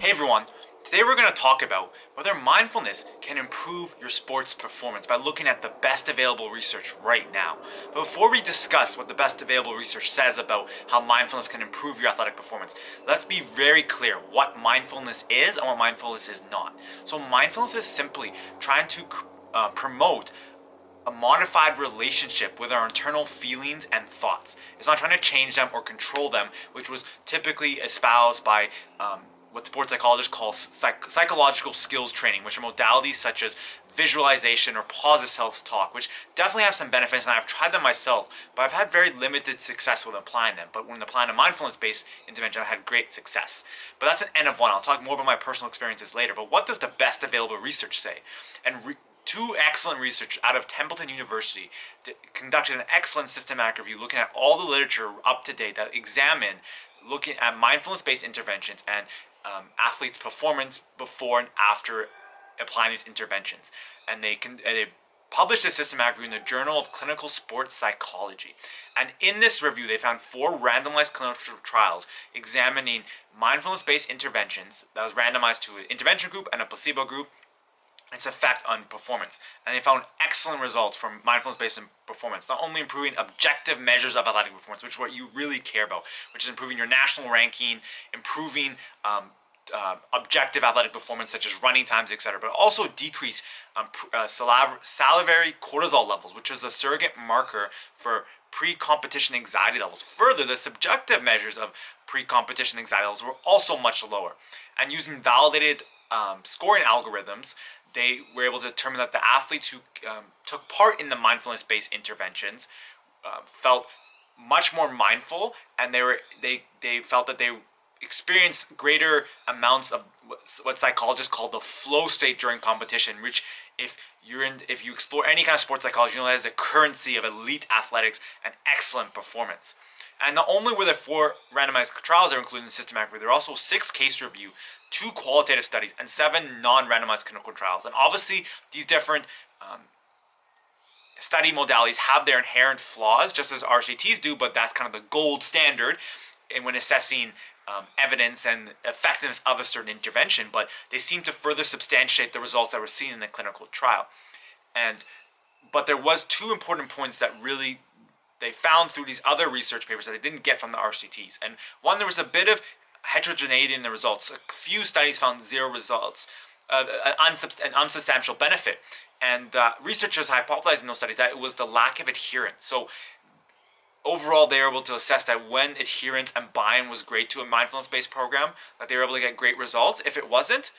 Hey everyone, today we're going to talk about whether mindfulness can improve your sports performance by looking at the best available research right now. But before we discuss what the best available research says about how mindfulness can improve your athletic performance, let's be very clear what mindfulness is and what mindfulness is not. So mindfulness is simply trying to promote a modified relationship with our internal feelings and thoughts. It's not trying to change them or control them, which was typically espoused by what sports psychologists call psychological skills training, which are modalities such as visualization or positive self-talk, which definitely have some benefits, and I've tried them myself, but I've had very limited success with applying them. But when applying a mindfulness-based intervention, I've had great success. But that's an N of one. I'll talk more about my personal experiences later. But what does the best available research say? And two excellent research out of Templeton University conducted an excellent systematic review looking at all the literature up to date that examined looking at mindfulness-based interventions and athletes' performance before and after applying these interventions. And they published a systematic review in the Journal of Clinical Sports Psychology. And in this review, they found 4 randomized clinical trials examining mindfulness-based interventions that was randomized to an intervention group and a placebo group, its effect on performance. And they found excellent results from mindfulness-based performance, not only improving objective measures of athletic performance, which is what you really care about, which is improving your national ranking, improving objective athletic performance such as running times, etc., but also decrease salivary cortisol levels, which is a surrogate marker for pre-competition anxiety levels. Further, the subjective measures of pre-competition anxiety levels were also much lower. And using validated scoring algorithms, they were able to determine that the athletes who took part in the mindfulness-based interventions felt much more mindful, and they felt that they experienced greater amounts of what psychologists call the flow state during competition, which if you explore any kind of sports psychology, you know that is a currency of elite athletics and excellent performance. And not only were there 4 randomized trials that were included in the systematic review, there were also 6 case review, 2 qualitative studies, and 7 non-randomized clinical trials. And obviously, these different study modalities have their inherent flaws, just as RCTs do, but that's kind of the gold standard when assessing evidence and effectiveness of a certain intervention. But they seem to further substantiate the results that were seen in the clinical trial. But there was 2 important points that really they found through these other research papers that they didn't get from the RCTs. And one, there was a bit of heterogeneity in the results. A few studies found 0 results, an unsubstantial benefit. And researchers hypothesized in those studies that it was the lack of adherence. So overall, they were able to assess that when adherence and buy-in was great to a mindfulness-based program, that they were able to get great results. If it wasn't,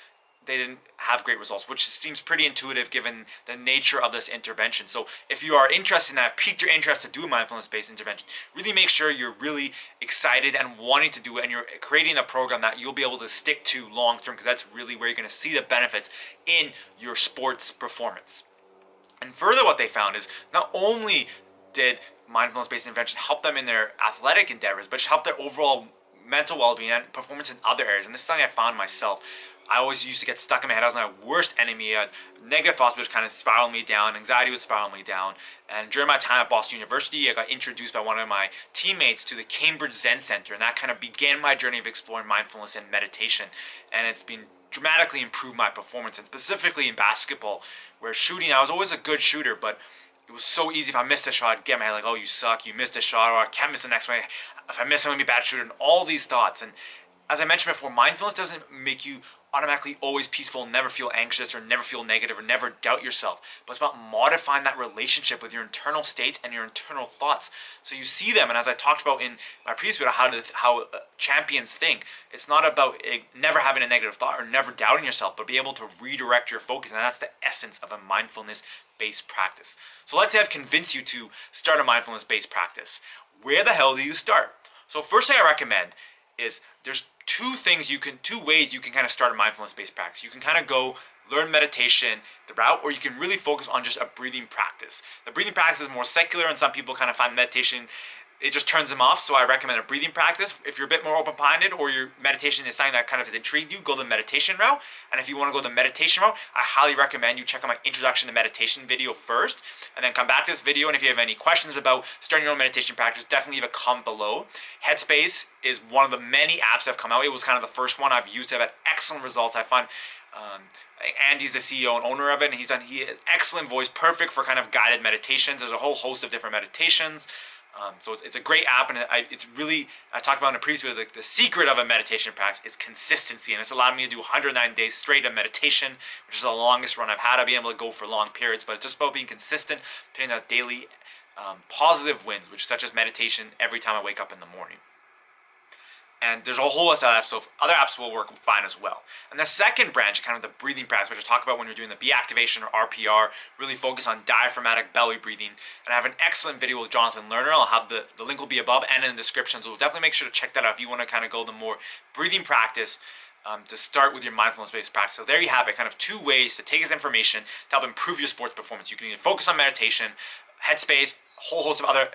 they didn't have great results, which seems pretty intuitive given the nature of this intervention. So if you are interested in that, piqued your interest to do a mindfulness-based intervention, really make sure you're really excited and wanting to do it, and you're creating a program that you'll be able to stick to long-term, because that's really where you're going to see the benefits in your sports performance. And further, what they found is not only did mindfulness-based intervention help them in their athletic endeavors, but it helped their overall mental well-being and performance in other areas. And this is something I found myself. I always used to get stuck in my head. I was my worst enemy. Negative thoughts would kind of spiral me down. Anxiety would spiral me down. And during my time at Boston University, I got introduced by one of my teammates to the Cambridge Zen Center, and that kind of began my journey of exploring mindfulness and meditation. And it's been dramatically improved my performance, and specifically in basketball, where shooting, I was always a good shooter, but it was so easy. If I missed a shot, I'd get in my head like, oh, you suck, you missed a shot, or I can't miss the next one. If I miss, I'm going to be a bad shooter, and all these thoughts. And as I mentioned before, mindfulness doesn't make you automatically always peaceful, never feel anxious, or never feel negative, or never doubt yourself. But it's about modifying that relationship with your internal states and your internal thoughts, so you see them. And as I talked about in my previous video, how champions think, it's not about never having a negative thought or never doubting yourself, but be able to redirect your focus. And that's the essence of a mindfulness-based practice. So let's say I've convinced you to start a mindfulness-based practice. Where the hell do you start? So first thing I recommend is there's 2 ways you can kind of start a mindfulness-based practice. You can kind of go learn meditation the route, or you can really focus on just a breathing practice. The breathing practice is more secular, and some people kind of find meditation it just turns them off. So I recommend a breathing practice. If you're a bit more open-minded or your meditation is something that kind of has intrigued you, go the meditation route. And if you want to go the meditation route, I highly recommend you check out my introduction to meditation video first, and then come back to this video. And if you have any questions about starting your own meditation practice, definitely leave a comment below. Headspace is one of the many apps that have come out. It was kind of the first one I've used. I've had excellent results. I find Andy's the CEO and owner of it, and he has excellent voice, perfect for kind of guided meditations. There's a whole host of different meditations. So it's a great app, and it's really, I talked about in a previous video, the secret of a meditation practice is consistency, and it's allowed me to do 109 days straight of meditation, which is the longest run I've had. I've been able to go for long periods, but it's just about being consistent, putting out daily positive wins, which such as meditation every time I wake up in the morning. And there's a whole list of apps, so other apps will work fine as well. And the second branch, kind of the breathing practice, which I talk about when you're doing the B activation or RPR, really focus on diaphragmatic belly breathing. And I have an excellent video with Jonathan Lerner. I'll have the link will be above and in the description, so definitely make sure to check that out if you want to kind of go the more breathing practice to start with your mindfulness-based practice. So there you have it, kind of 2 ways to take this information to help improve your sports performance. You can either focus on meditation, Headspace, a whole host of other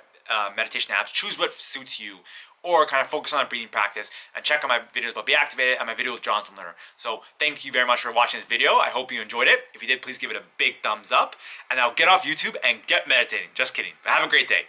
meditation apps, choose what suits you, or kind of focus on a breathing practice, and check out my videos about Be Activated and my video with Jonathan Lerner. So thank you very much for watching this video. I hope you enjoyed it. If you did, please give it a big thumbs up, and now get off YouTube and get meditating. Just kidding. But have a great day.